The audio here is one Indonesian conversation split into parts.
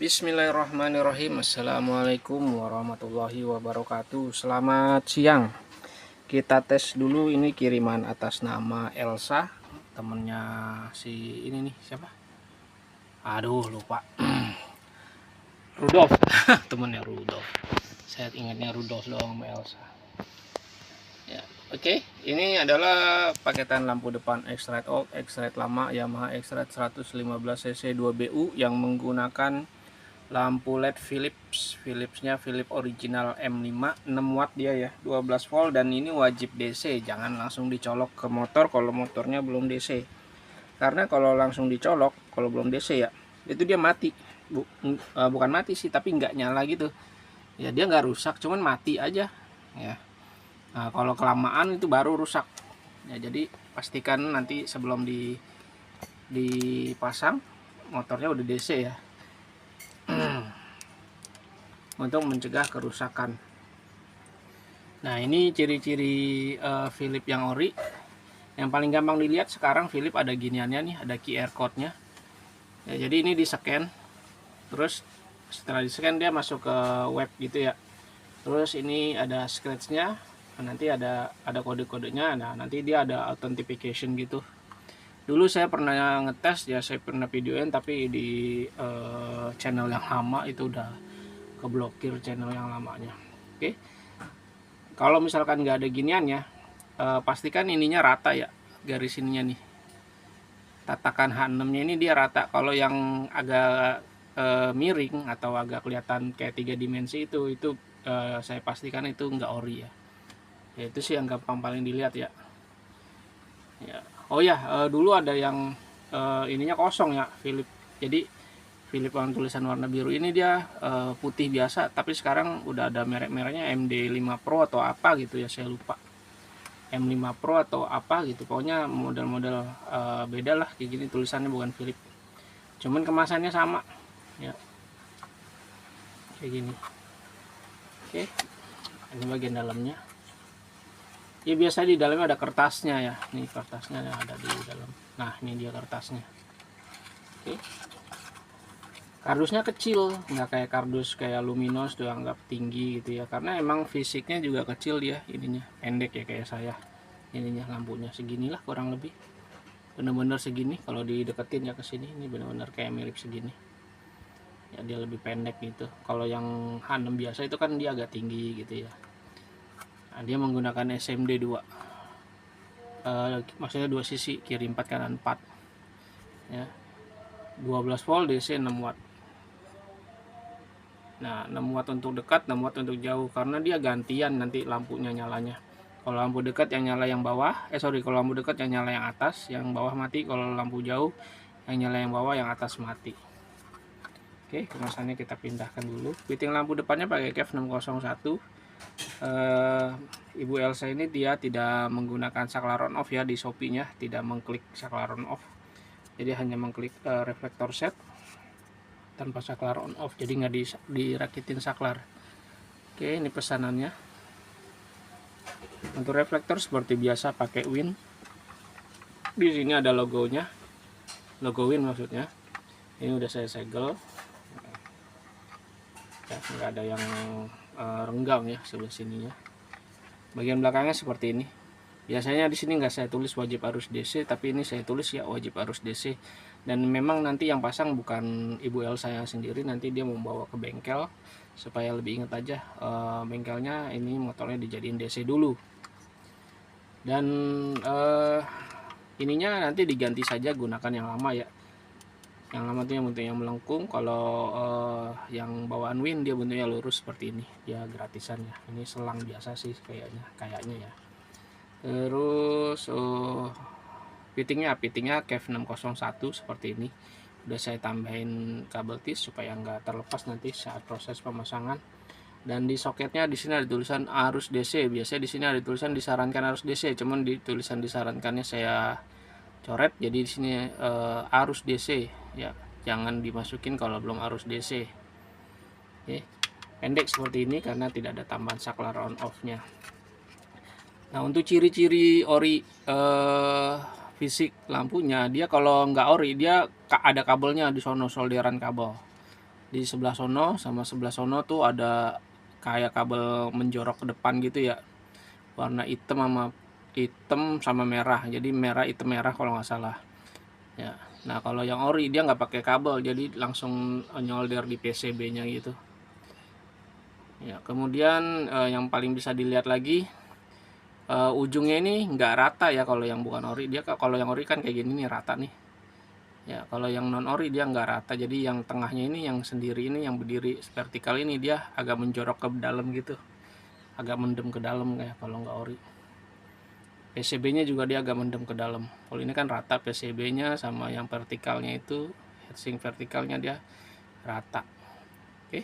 Bismillahirrahmanirrahim. Assalamualaikum warahmatullahi wabarakatuh. Selamat siang. Kita tes dulu ini kiriman atas nama Elsa, temennya si ini nih, siapa? Aduh, lupa. Rudolf. Temennya Rudolf. Saya ingatnya Rudolf doang sama Elsa. Ya, oke. Ini adalah paketan lampu depan X-Rite old, X-Rite lama Yamaha X-Rite 115 cc 2BU yang menggunakan lampu LED Philipsnya Philips original M5 6 watt dia ya, 12 volt, dan ini wajib DC. Jangan langsung dicolok ke motor kalau motornya belum DC, karena kalau langsung dicolok kalau belum DC ya itu dia mati. Bukan mati sih, tapi nggak nyala gitu ya, dia nggak rusak, cuman mati aja ya. Nah, kalau kelamaan itu baru rusak ya. Jadi pastikan nanti sebelum dipasang motornya udah DC ya, untuk mencegah kerusakan. Nah, ini ciri-ciri Philips yang ori. Yang paling gampang dilihat sekarang Philips ada giniannya nih, ada QR code-nya. Ya, jadi ini di scan, terus setelah di scan dia masuk ke web gitu ya. Terus ini ada scratch-nya, nanti ada kode-kodenya. Nah, nanti dia ada authentication gitu. Dulu saya pernah ngetes ya, saya pernah videoin, tapi di channel yang lama itu udah keblokir channel yang lamanya. Oke, kalau misalkan nggak ada giniannya, pastikan ininya rata ya, garis ininya nih, tatakan H6 nya ini dia rata. Kalau yang agak miring atau agak kelihatan kayak 3 dimensi itu saya pastikan itu nggak ori ya. Ya itu sih yang gampang paling dilihat ya. Oh ya, dulu ada yang ininya kosong ya, Philips. Jadi Philips yang tulisan warna biru ini dia putih biasa, tapi sekarang udah ada merek-mereknya MD5 Pro atau apa gitu ya, saya lupa. M5 Pro atau apa gitu, pokoknya model-model beda lah kayak gini, tulisannya bukan Philips. Cuman kemasannya sama ya, kayak gini. Oke, ini bagian dalamnya. Ya biasa di dalamnya ada kertasnya ya, nih kertasnya ada di dalam. Nah, ini dia kertasnya. Oke. Kardusnya kecil, nggak kayak kardus kayak Luminos tuh anggap tinggi gitu ya, karena emang fisiknya juga kecil dia, ininya pendek ya kayak saya. Ininya lampunya seginilah kurang lebih, bener-bener segini. Kalau dideketin ya ke sini, ini bener-bener kayak mirip segini ya, dia lebih pendek gitu. Kalau yang H6 biasa itu kan dia agak tinggi gitu ya. Nah, dia menggunakan SMD 2, maksudnya 2 sisi, kiri 4 kanan 4 ya, 12 volt DC 6 watt. Nah, 6 watt untuk dekat, 6 watt untuk jauh, karena dia gantian nanti lampunya nyalanya. Kalau lampu dekat yang nyala yang bawah, kalau lampu dekat yang nyala yang atas, yang bawah mati. Kalau lampu jauh yang nyala yang bawah, yang atas mati. Oke, kemasannya kita pindahkan dulu. Fitting lampu depannya pakai KEF 601. Ibu Elsa ini dia tidak menggunakan saklar on off ya, di Shopee-nya tidak mengklik saklar on off. Jadi hanya mengklik reflektor set tanpa saklar on off, jadi nggak dirakitin saklar. Oke, ini pesanannya. Untuk reflektor seperti biasa pakai Win. Di sini ada logonya, logo Win maksudnya. Ini udah saya segel ya, nggak ada yang renggang ya sebelah sininya. Bagian belakangnya seperti ini. Biasanya di sini nggak saya tulis wajib arus DC, tapi ini saya tulis ya wajib arus DC. Dan memang nanti yang pasang bukan Ibu El saya sendiri, nanti dia membawa ke bengkel supaya lebih ingat aja, bengkelnya ini motornya dijadiin DC dulu. Dan ininya nanti diganti saja, gunakan yang lama ya. Yang lama itu yang bentuknya melengkung. Kalau yang bawaan Win dia bentuknya lurus seperti ini, dia gratisan ya. Ini selang biasa sih kayaknya ya. Terus fittingnya KEF 601 seperti ini. Udah saya tambahin kabel tis supaya nggak terlepas nanti saat proses pemasangan. Dan di soketnya di sini ada tulisan arus DC. Biasanya di sini ada tulisan disarankan arus DC, cuman di tulisan disarankannya saya coret, jadi di sini arus DC ya, jangan dimasukin kalau belum arus DC. Oke, pendek seperti ini karena tidak ada tambahan saklar on off nya. Nah, untuk ciri-ciri ori fisik lampunya, dia kalau nggak ori dia ada kabelnya di sono, solderan kabel. Di sebelah sono sama sebelah sono tuh ada kayak kabel menjorok ke depan gitu ya, warna hitam sama merah, jadi merah hitam merah kalau nggak salah ya. Nah kalau yang ori dia nggak pakai kabel, jadi langsung nyolder di PCB nya gitu ya. Kemudian yang paling bisa dilihat lagi, ujungnya ini nggak rata ya kalau yang bukan ori. Dia kalau yang ori kan kayak gini nih, rata nih ya. Kalau yang non ori dia nggak rata, jadi yang tengahnya ini, yang sendiri ini, yang berdiri vertikal ini, dia agak menjorok ke dalam gitu, agak mendem ke dalam kayak kalau nggak ori. PCB nya juga dia agak mendem ke dalam. Kalau ini kan rata PCB nya sama yang vertikalnya itu, heatsink vertikalnya dia rata. Oke,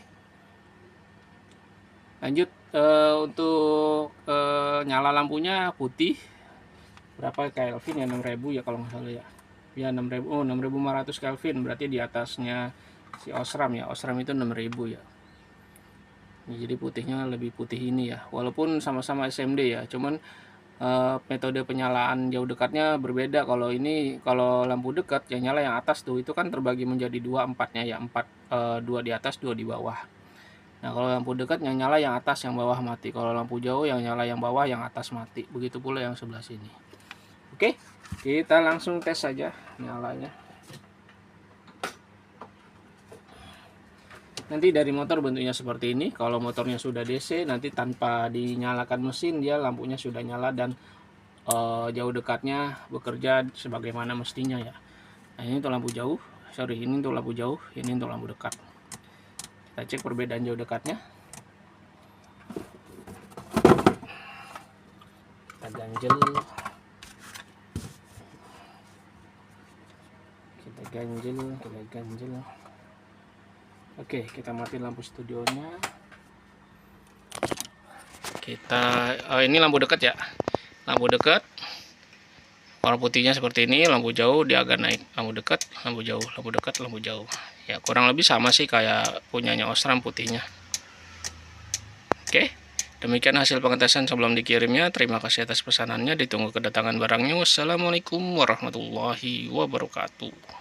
lanjut. Untuk nyala lampunya putih, berapa Kelvin ya, 6000 ya kalau nggak salah ya 6000. Oh, 6500 Kelvin, berarti di atasnya si Osram ya. Osram itu 6000 ya. Jadi putihnya lebih putih ini ya, walaupun sama-sama SMD ya, cuman metode penyalaan jauh dekatnya berbeda. Kalau ini, kalau lampu dekat yang nyala yang atas tuh, itu kan terbagi menjadi dua, empatnya ya, dua di atas, dua di bawah. Nah kalau lampu dekat yang nyala yang atas, yang bawah mati. Kalau lampu jauh yang nyala yang bawah, yang atas mati. Begitu pula yang sebelah sini. Oke, kita langsung tes saja nyalanya. Nanti dari motor bentuknya seperti ini. Kalau motornya sudah DC, nanti tanpa dinyalakan mesin dia lampunya sudah nyala dan jauh dekatnya bekerja sebagaimana mestinya ya. Nah ini untuk lampu jauh, ini untuk lampu jauh, ini untuk lampu dekat. Kita cek perbedaan jauh dekatnya. Kita ganjel, kita ganjel. Oke, kita mati lampu studionya. Ini lampu dekat ya, lampu dekat warna putihnya seperti ini. Lampu jauh dia agak naik, lampu dekat, lampu jauh, lampu dekat, lampu jauh ya, kurang lebih sama sih kayak punyanya Osram putihnya. Oke, demikian hasil pengetesan sebelum dikirimnya. Terima kasih atas pesanannya, ditunggu kedatangan barangnya. Wassalamualaikum warahmatullahi wabarakatuh.